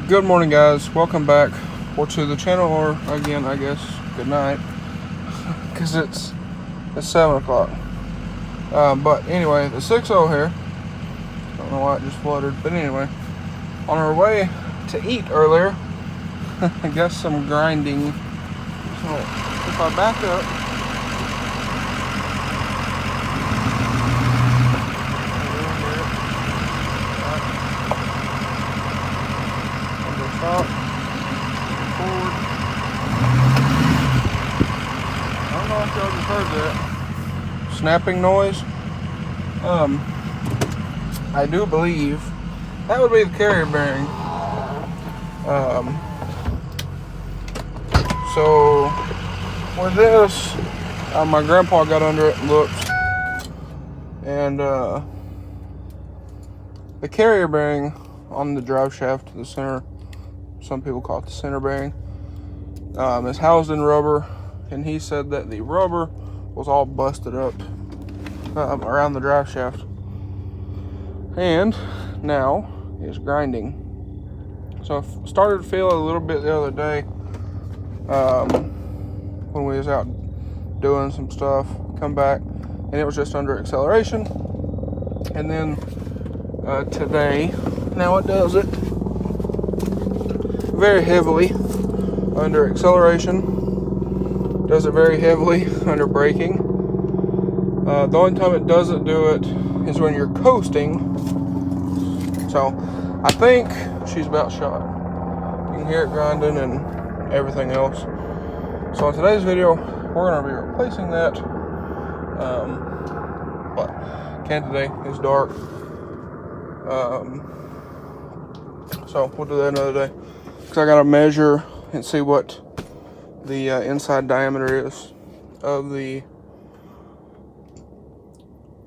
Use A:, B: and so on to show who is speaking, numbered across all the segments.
A: Good morning, guys. Welcome back or to the channel, or again, I guess, good night, because it's 7 o'clock. But anyway, the 6-0 here. I don't know why it just fluttered, but anyway, on our way to eat earlier, I got some grinding. So if I back up, stop, forward. I don't know if y'all just heard that snapping noise. I do believe that would be the carrier bearing. So with this, my grandpa got under it and looked, and the carrier bearing on the drive shaft to the center, some people call it the center bearing, is housed in rubber, and he said that the rubber was all busted up around the drive shaft, and now is grinding. So I started to feel it a little bit the other day when we was out doing some stuff, come back, and it was just under acceleration, and then today, now it does it very heavily under acceleration, does it very heavily under braking. The only time it doesn't do it is when you're coasting. So I think she's about shot. You can hear it grinding and everything else. So in today's video, we're going to be replacing that, but can't today, it's dark. So we'll do that another day, because I got to measure and see what the inside diameter is of the,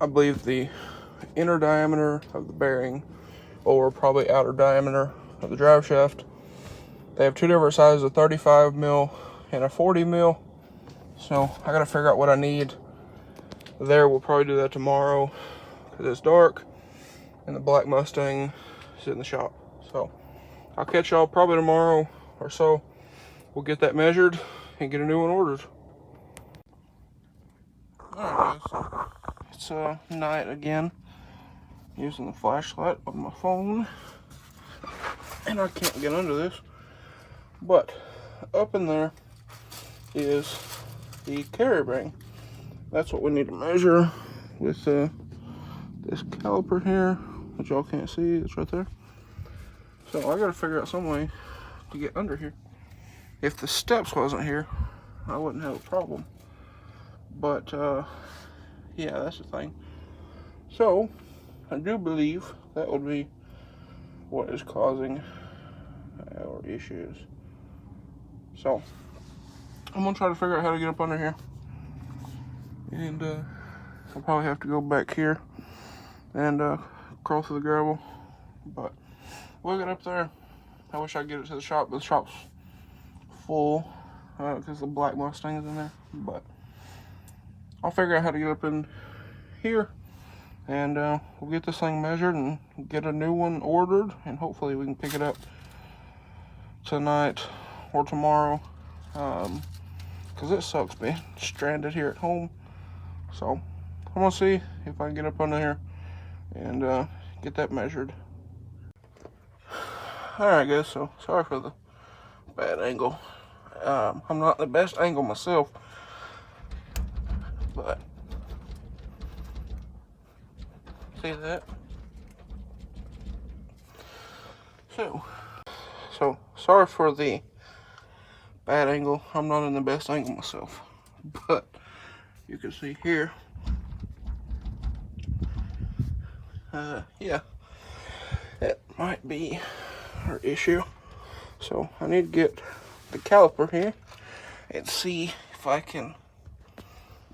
A: I believe the inner diameter of the bearing, or probably outer diameter of the drive shaft. They have two different sizes, a 35 mil and a 40 mil. So I got to figure out what I need there. We'll probably do that tomorrow, because it's dark and the black Mustang is in the shop. So I'll catch y'all probably tomorrow or so. We'll get that measured and get a new one ordered. Alright guys, it's night again, using the flashlight on my phone, and I can't get under this, but up in there is the carrier bearing. That's what we need to measure with this caliper here, which y'all can't see, it's right there. So I gotta figure out some way to get under here. If the steps wasn't here, I wouldn't have a problem. But yeah, that's the thing. So I do believe that would be what is causing our issues. So I'm gonna try to figure out how to get up under here, and I'll probably have to go back here and crawl through the gravel. But we'll get up there. I wish I could get it to the shop, but the shop's full because the black Mustang is in there. But I'll figure out how to get up in here, and we'll get this thing measured and get a new one ordered, and hopefully we can pick it up tonight or tomorrow, because it sucks being stranded here at home. So I'm gonna see if I can get up under here and get that measured. Alright guys, so sorry for the bad angle. I'm not the best angle myself, but see that? So sorry for the bad angle. I'm not in the best angle myself, but you can see here, yeah, that might be our issue. So I need to get the caliper here and see if I can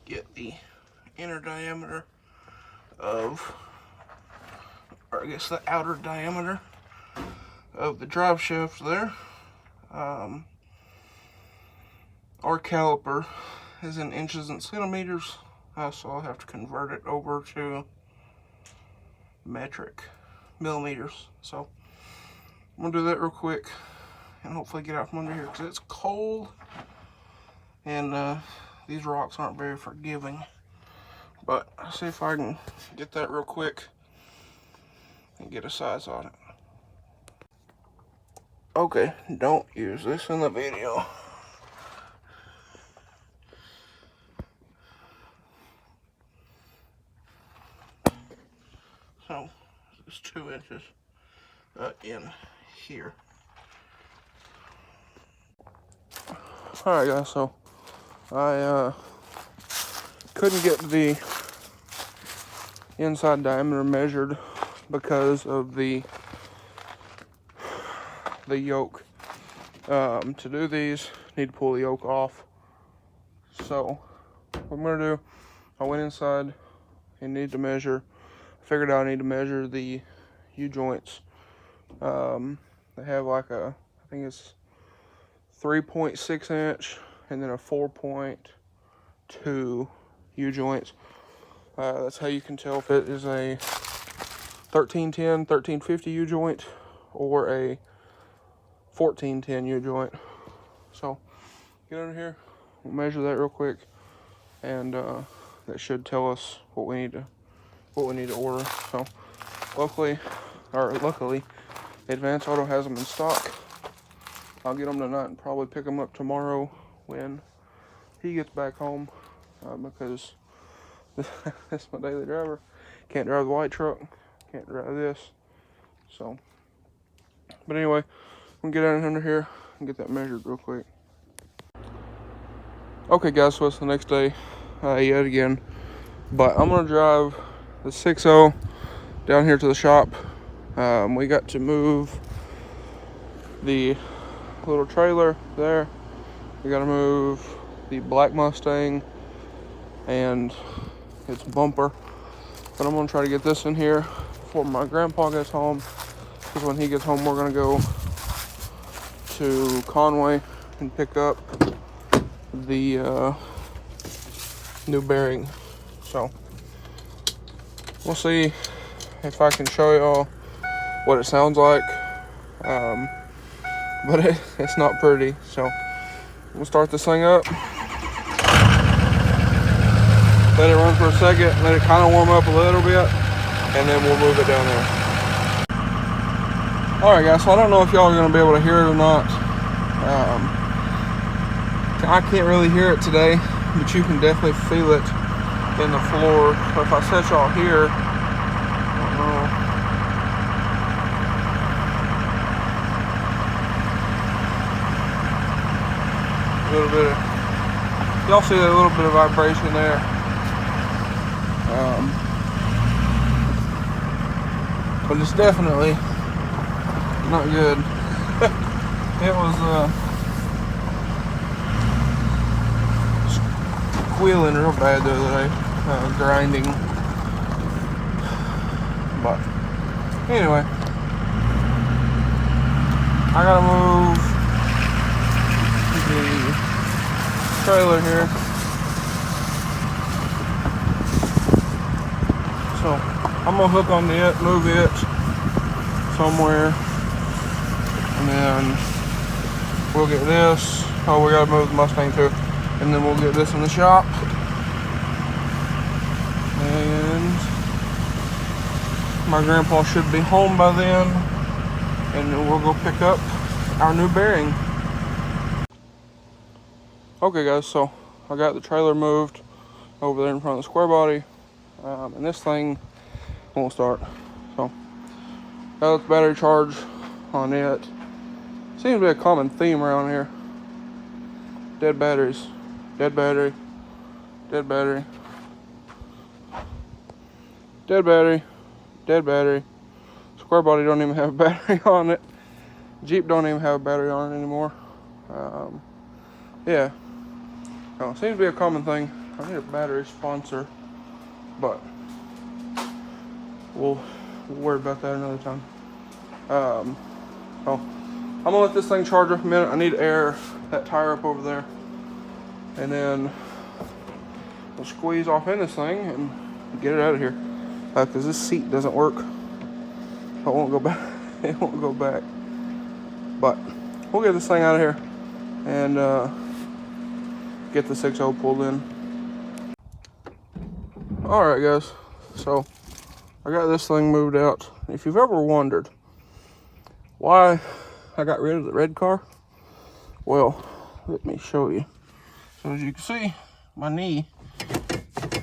A: get the inner diameter of, or I guess the outer diameter of the drive shaft there. Our caliper is in inches and centimeters, so I'll have to convert it over to metric millimeters. So I'm I'm gonna do that real quick and hopefully get out from under here because it's cold and these rocks aren't very forgiving. But I'll see if I can get that real quick and get a size on it. Okay, don't use this in the video. So, it's 2 inches in here. Alright guys, so I couldn't get the inside diameter measured because of the yoke. To do these, need to pull the yoke off. So what I'm gonna do, I went inside and need to measure. Figured out I need to measure the U-joints. They have like a, I think it's 3.6 inch and then a 4.2 U-joints. That's how you can tell if it is a 1310, 1350 U-joint or a 1410 U-joint. So get under here, we'll measure that real quick, and that should tell us what we need to order. So luckily, Advance Auto has them in stock. I'll get them tonight and probably pick them up tomorrow when he gets back home, because that's my daily driver. Can't drive the white truck, can't drive this. So, but anyway, we'll get out under here and get that measured real quick. Okay guys, so it's the next day yet again, but I'm gonna drive the 6.0 down here to the shop. We got to move the little trailer there. We got to move the black Mustang and its bumper, but I'm gonna try to get this in here before my grandpa gets home, because when he gets home we're gonna go to Conway and pick up the new bearing. So we'll see if I can show y'all what it sounds like, but it's not pretty. So we'll start this thing up, let it run for a second, let it kind of warm up a little bit, and then we'll move it down there. Alright guys, so I don't know if y'all are going to be able to hear it or not. I can't really hear it today, but you can definitely feel it in the floor. So if I set y'all here, I don't know. A little bit of, y'all see that little bit of vibration there. But it's definitely not good. It was squealing real bad the other day, grinding. But anyway, I gotta move the trailer here. So I'm gonna hook on it, move it somewhere, and then we'll get this. Oh, we gotta move the Mustang too, and then we'll get this in the shop, and my grandpa should be home by then, and then we'll go pick up our new bearing. Okay guys, so I got the trailer moved over there in front of the square body, and this thing won't start. So got the battery charge on it. Seems to be a common theme around here. Dead batteries, dead battery, dead battery, dead battery, dead battery. Square body don't even have a battery on it. Jeep don't even have a battery on it anymore. Yeah, seems to be a common thing. I need a battery sponsor, but we'll worry about that another time. So I'm gonna let this thing charge up a minute. I need to air that tire up over there, and then we'll squeeze off in this thing and get it out of here, because this seat doesn't work. It won't go back. It won't go back. But we'll get this thing out of here and get the 6.0 pulled in. Alright guys, so I got this thing moved out. If you've ever wondered why I got rid of the red car, well, let me show you. So as you can see, my knee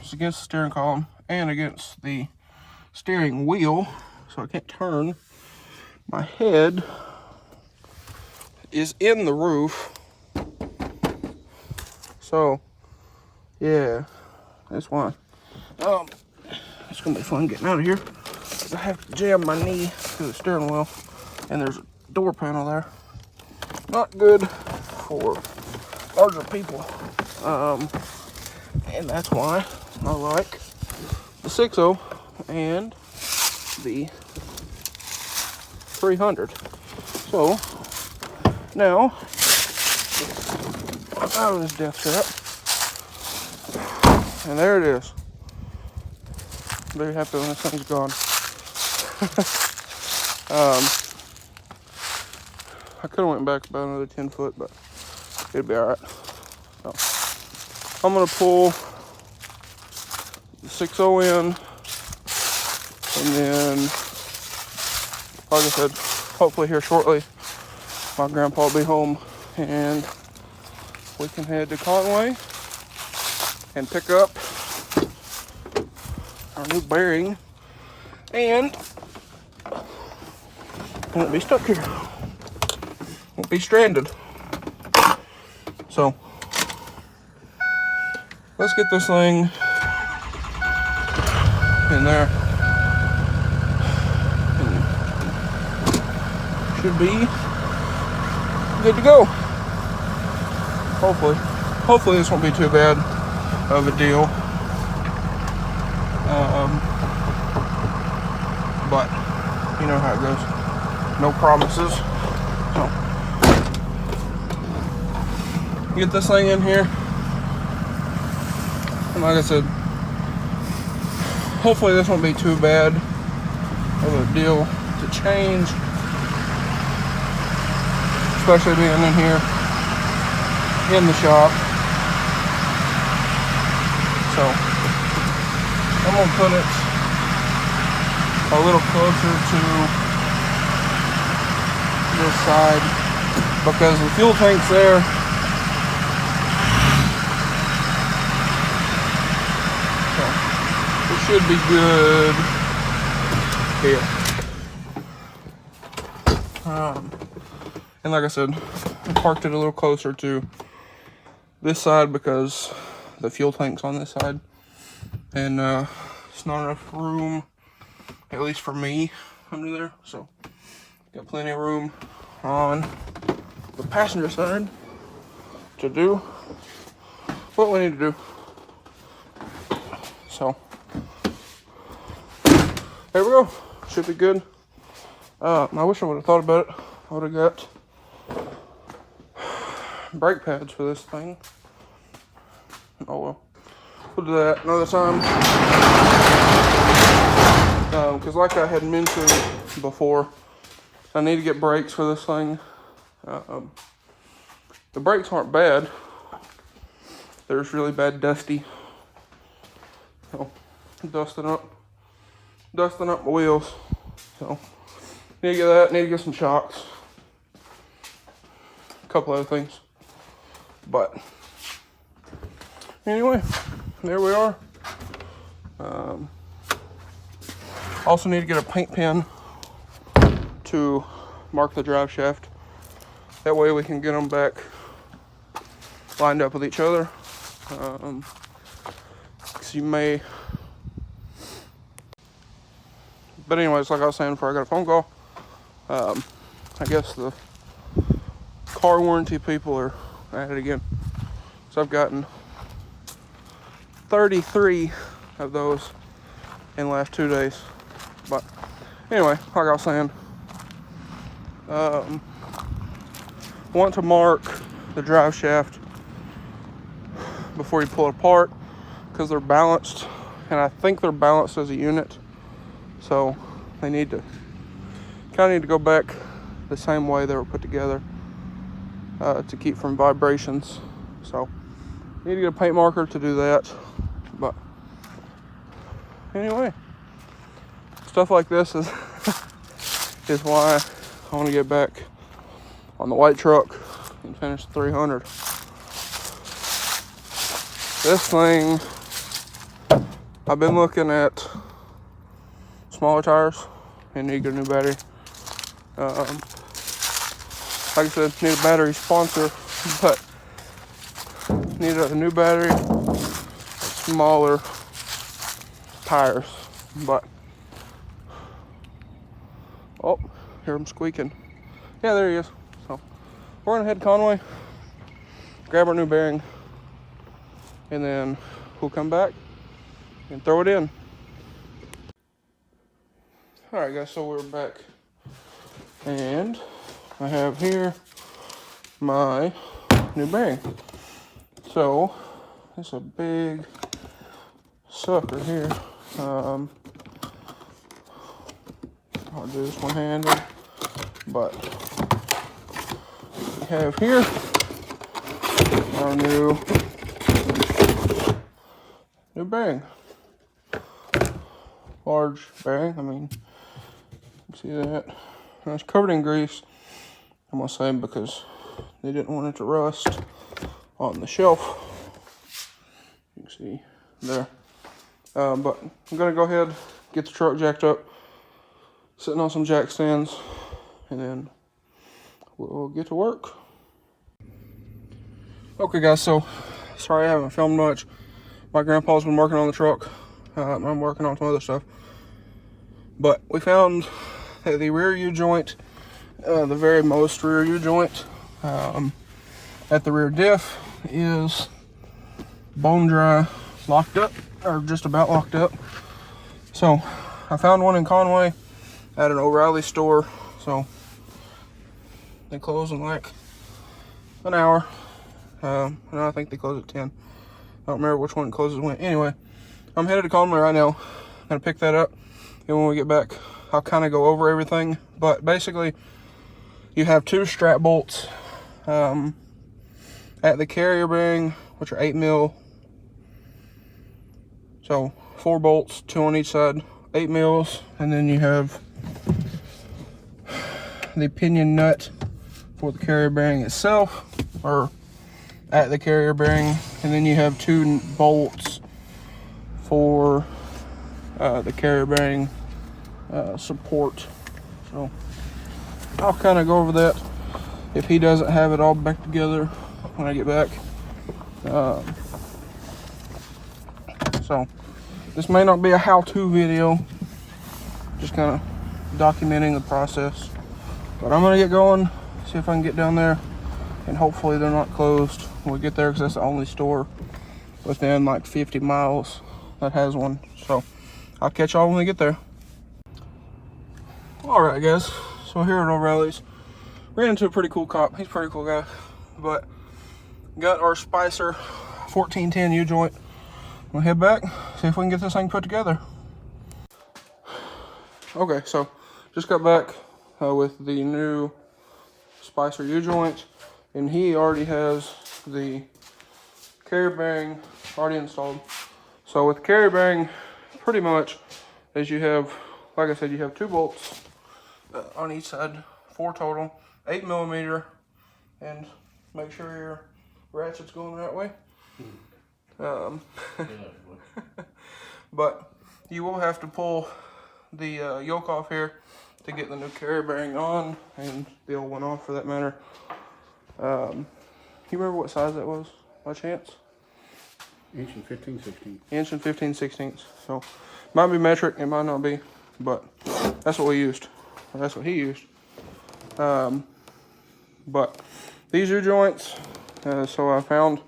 A: is against the steering column and against the steering wheel, so I can't turn. My head is in the roof. So, yeah, that's why. It's gonna be fun getting out of here. I have to jam my knee to the steering wheel, and there's a door panel there. Not good for larger people. And that's why I like the 6.0 and the 300. So now I'm out of this death trap, and there it is. Very happy when this thing's gone. I could have went back about another 10 foot, but it'd be all right. So I'm gonna pull the 6.0 in, and then, like I said, hopefully here shortly, my grandpa will be home, and we can head to Conway and pick up our new bearing, and won't be stuck here. Won't be stranded. So let's get this thing in there. And should be good to go. Hopefully this won't be too bad of a deal. But you know how it goes. No promises. So get this thing in here. And like I said, hopefully this won't be too bad of a deal to change. Especially being in here in the shop. So I'm gonna put it a little closer to this side because the fuel tank's there. So it should be good here. And like I said, I parked it a little closer to this side because the fuel tank's on this side, and it's not enough room, at least for me, under there. So got plenty of room on the passenger side to do what we need to do. So there we go. Should be good. I wish I would have thought about it. I would have got brake pads for this thing. Oh well. We'll do that another time. Because like I had mentioned before, I need to get brakes for this thing. The brakes aren't bad. They're just really bad dusty. So, dusting up my wheels. So, need to get that. Need to get some shocks. A couple other things. But anyway, there we are. Also need to get a paint pen to mark the drive shaft. That way we can get them back lined up with each other. Cause you may. But anyways, like I was saying before I got a phone call, I guess the car warranty people are at it again. So I've gotten 33 of those in the last 2 days. But anyway, like I was saying, want to mark the drive shaft before you pull it apart because they're balanced, and I think they're balanced as a unit. So they need to go back the same way they were put together to keep from vibrations. So need to get a paint marker to do that. But anyway, stuff like this is is why I want to get back on the white truck and finish the 300. This thing, I've been looking at smaller tires and need to get a new battery. Like I said, need a battery sponsor, but need a new battery, smaller tires. But oh, hear him squeaking. Yeah, there he is. So we're gonna head to Conway, grab our new bearing, and then we'll come back and throw it in. All right, guys, so we're back, and I have here my new bearing. So it's a big sucker here. I'll do this one-handed, but we have here our new bearing. Large bearing, I mean, you can see that. And it's covered in grease, I'm gonna say, because they didn't want it to rust on the shelf. You can see there. But I'm gonna go ahead, get the truck jacked up, sitting on some jack stands, and then we'll get to work. Okay, guys, so sorry I haven't filmed much. My grandpa's been working on the truck. I'm working on some other stuff. But we found that the rear U-joint, the very most rear U-joint at the rear diff is bone dry, locked up, or just about locked up. So I found one in Conway at an O'Reilly store. So they close in like an hour. And I think they close at 10. I don't remember which one closes when. Anyway, I'm headed to Conway right now. I'm gonna pick that up, and when we get back, I'll kind of go over everything. But basically, you have 2 strap bolts at the carrier bearing, which are 8 mil. So 4 bolts, 2 on each side, 8 mils, and then you have the pinion nut for the carrier bearing itself, or at the carrier bearing, and then you have 2 bolts for the carrier bearing support. So I'll kind of go over that if he doesn't have it all back together when I get back. So this may not be a how-to video, just kind of documenting the process, but I'm gonna get going, see if I can get down there, and hopefully they're not closed when we get there, because that's the only store within like 50 miles that has one. So I'll catch y'all when we get there. All right, guys, so here at O'Reilly's, ran into a pretty cool cop. He's a pretty cool guy. But got our Spicer 1410 U-joint. We'll head back, see if we can get this thing put together. Okay, so just got back with the new Spicer U-joint, and he already has the carrier bearing already installed. So with the carrier bearing, pretty much, as you have, like I said, you have 2 bolts on each side, 4 total, 8 millimeter, and make sure your ratchet's going the right way. But you will have to pull the yoke off here to get the new carrier bearing on, and the old one off for that matter. You remember what size that was by chance?
B: Inch and 15/16.
A: Inch and 15/16. So might be metric, it might not be, but that's what we used. That's what he used. But these U-joints, so I found,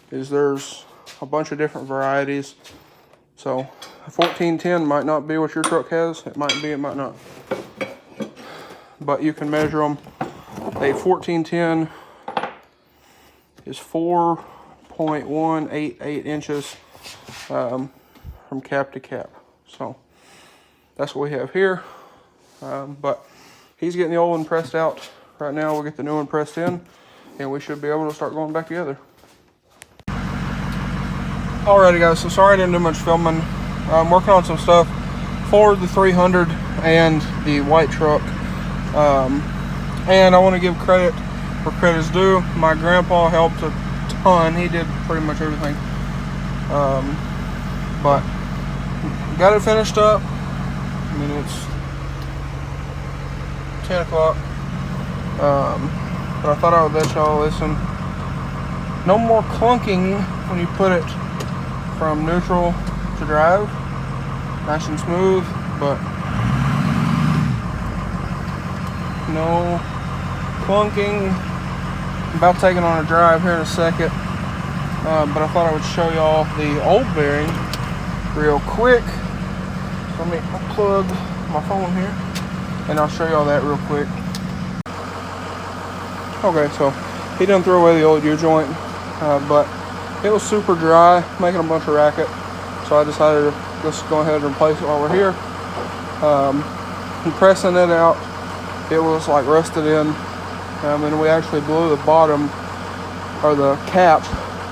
A: is there's a bunch of different varieties. So a 1410 might not be what your truck has. It might be, it might not. But you can measure them. A 1410 is 4.188 inches from cap to cap. So that's what we have here. But he's getting the old one pressed out right now. We'll get the new one pressed in, and we should be able to start going back together. Alrighty guys, so sorry I didn't do much filming. I'm working on some stuff for the 300 and the white truck. And I want to give credit where credit's due. My grandpa helped a ton. He did pretty much everything. But got it finished up. I mean, it's 10 o'clock. But I thought I would let y'all listen. No more clunking when you put it from neutral to drive. Nice and smooth, but no clunking. I'm about taking on a drive here in a second. But I thought I would show y'all the old bearing real quick. So let me unplug my phone here and I'll show y'all that real quick. Okay, so he done threw away the old U-joint, but it was super dry, making a bunch of racket. So I decided to just go ahead and replace it while we're here. And pressing it out, it was like rusted in. And we actually blew the bottom, or the cap,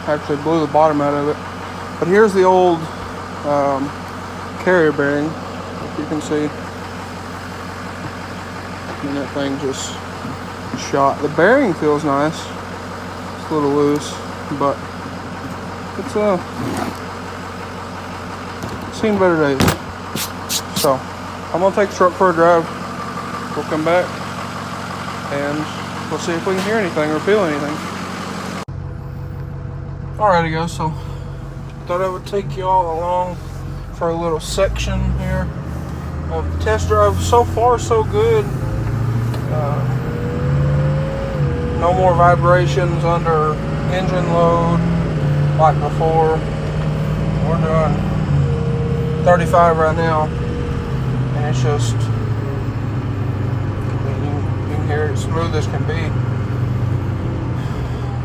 A: actually blew the bottom out of it. But here's the old carrier bearing, if you can see. And that thing just shot. The bearing feels nice. It's a little loose, but it's seen better days. So I'm gonna take the truck for a drive. We'll come back and we'll see if we can hear anything or feel anything. Alrighty guys, so thought I would take y'all along for a little section here of the test drive. So far so good. No more vibrations under engine load like before. We're doing 35 right now, and it's just, you can hear it smooth as can be.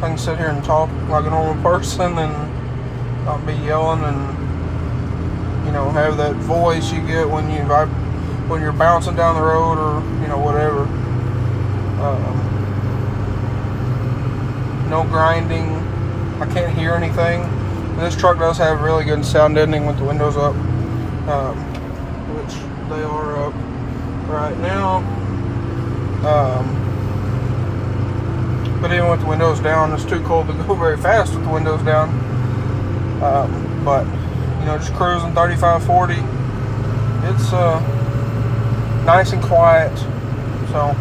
A: I can sit here and talk like a normal person and not be yelling and, you know, have that voice you get when you're bouncing down the road or, you know, whatever. No grinding. I can't hear anything. This truck does have really good sound deadening with the windows up, which they are up right now. But even with the windows down, it's too cold to go very fast with the windows down. But you know, just cruising 35, 40. It's nice and quiet. So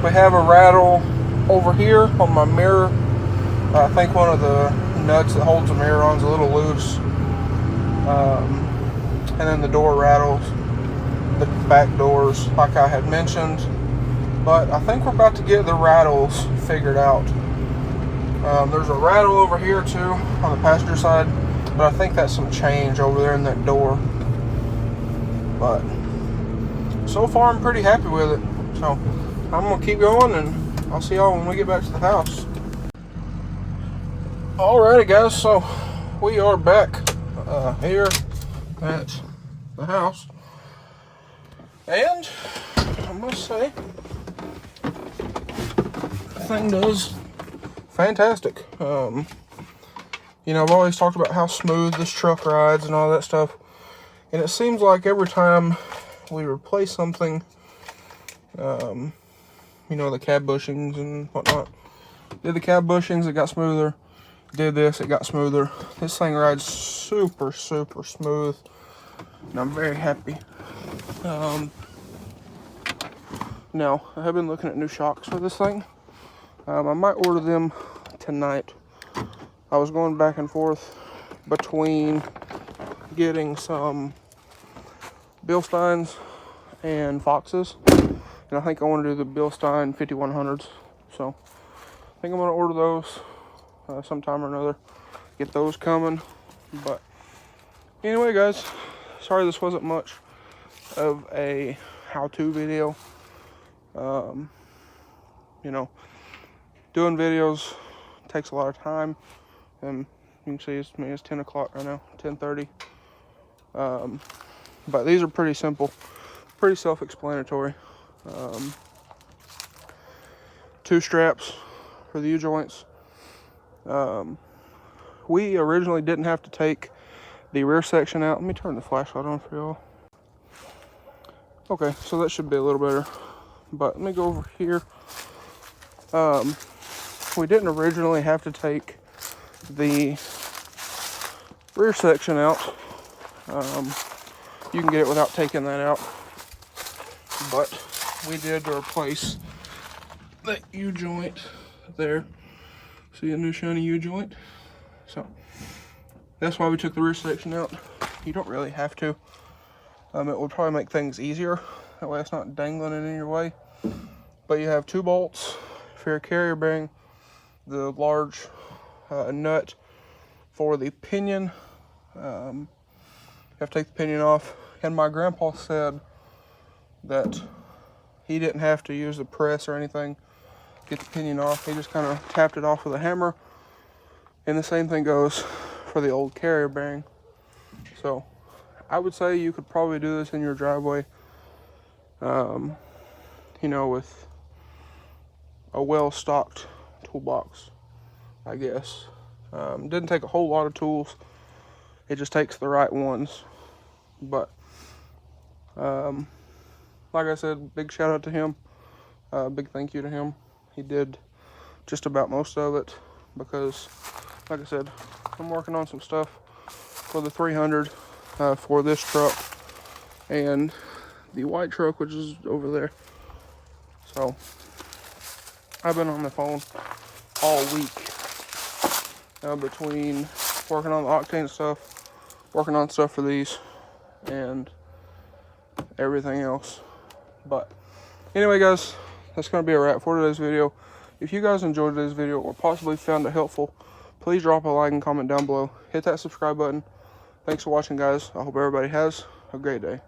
A: we have a rattle over here on my mirror. I think one of the nuts that holds the mirror on is a little loose. And then the door rattles, the back doors, like I had mentioned. But I think we're about to get the rattles figured out. There's a rattle over here too on the passenger side, but I think that's some change over there in that door. But so far I'm pretty happy with it. So I'm gonna keep going and I'll see y'all when we get back to the house. Alrighty guys, so we are back here at the house, and I must say the thing does fantastic. You know, I've always talked about how smooth this truck rides and all that stuff, and it seems like every time we replace something, you know, the cab bushings and whatnot, did the cab bushings, it got smoother. Did this, it got smoother. This thing rides super smooth, and I'm very happy. Now I have been looking at new shocks for this thing. I might order them tonight. I was going back and forth between getting some Bilsteins and Foxes, and I think I want to do the Bilstein 5100s. So I think I'm going to order those sometime or another, get those coming. But anyway guys, sorry this wasn't much of a how-to video. You know, doing videos takes a lot of time, and you can see it's 10 o'clock right now, 10:30. But these are pretty simple, pretty self-explanatory. 2 straps for the U-joints. We originally didn't have to take the rear section out. Let me turn the flashlight on for y'all. Okay, so that should be a little better. But let me go over here. We didn't originally have to take the rear section out. You can get it without taking that out. But we did to replace that U-joint there. See a new shiny U-joint? So that's why we took the rear section out. You don't really have to. It would probably make things easier. That way it's not dangling it in your way. But you have 2 bolts for your carrier bearing, the large nut for the pinion. You have to take the pinion off. And my grandpa said that he didn't have to use the press or anything to get the pinion off. He just kind of tapped it off with a hammer. And the same thing goes for the old carrier bearing. So I would say you could probably do this in your driveway, you know, with a well-stocked toolbox, I guess. Didn't take a whole lot of tools. It just takes the right ones. But like I said, big shout out to him. Big thank you to him. He did just about most of it because, like I said, I'm working on some stuff for the 300 for this truck and the white truck, which is over there. So I've been on the phone all week between working on the octane stuff, working on stuff for these, and everything else. But anyway, guys, that's going to be a wrap for today's video. If you guys enjoyed today's video or possibly found it helpful, please drop a like and comment down below. Hit that subscribe button. Thanks for watching, guys. I hope everybody has a great day.